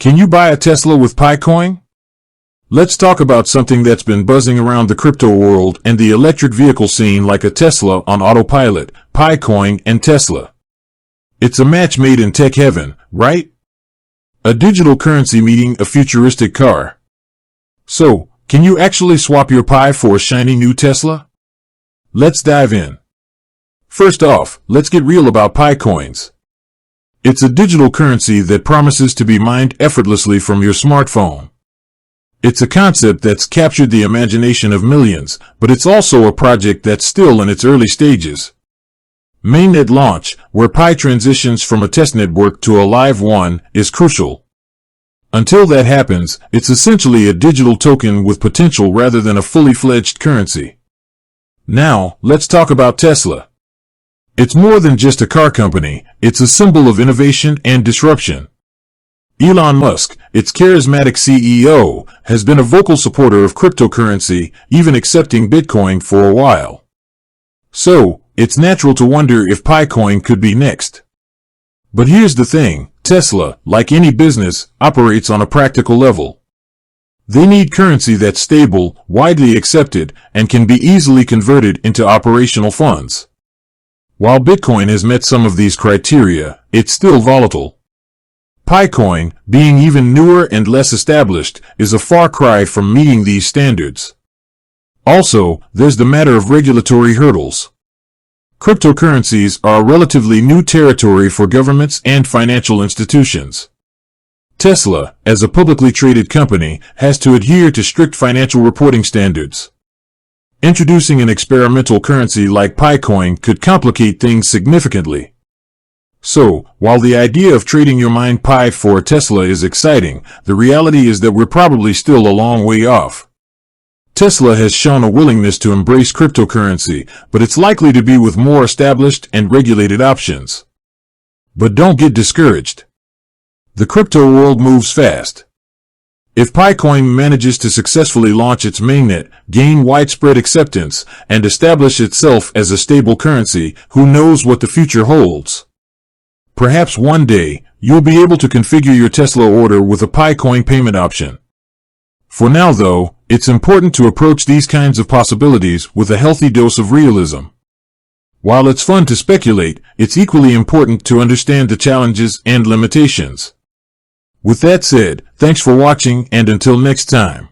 Can you buy a Tesla with Picoin? Let's talk about something that's been buzzing around the crypto world and the electric vehicle scene like a Tesla on autopilot, Picoin and Tesla. It's a match made in tech heaven, right? A digital currency meeting a futuristic car. So, can you actually swap your Pi for a shiny new Tesla? Let's dive in. First off, let's get real about Picoins. It's a digital currency that promises to be mined effortlessly from your smartphone. It's a concept that's captured the imagination of millions, but it's also a project that's still in its early stages. Mainnet launch, where Pi transitions from a test network to a live one, is crucial. Until that happens, it's essentially a digital token with potential rather than a fully fledged currency. Now, let's talk about Tesla. It's more than just a car company, it's a symbol of innovation and disruption. Elon Musk, its charismatic CEO, has been a vocal supporter of cryptocurrency, even accepting Bitcoin for a while. So, it's natural to wonder if Picoin could be next. But here's the thing, Tesla, like any business, operates on a practical level. They need currency that's stable, widely accepted, and can be easily converted into operational funds. While Bitcoin has met some of these criteria, it's still volatile. Picoin, being even newer and less established, is a far cry from meeting these standards. Also, there's the matter of regulatory hurdles. Cryptocurrencies are a relatively new territory for governments and financial institutions. Tesla, as a publicly traded company, has to adhere to strict financial reporting standards. Introducing an experimental currency like Picoin could complicate things significantly. So, while the idea of trading your mined Pi for a Tesla is exciting, the reality is that we're probably still a long way off. Tesla has shown a willingness to embrace cryptocurrency, but it's likely to be with more established and regulated options. But don't get discouraged. The crypto world moves fast. If Picoin manages to successfully launch its mainnet, gain widespread acceptance, and establish itself as a stable currency, who knows what the future holds? Perhaps one day, you'll be able to configure your Tesla order with a Picoin payment option. For now though, it's important to approach these kinds of possibilities with a healthy dose of realism. While it's fun to speculate, it's equally important to understand the challenges and limitations. With that said, thanks for watching and until next time.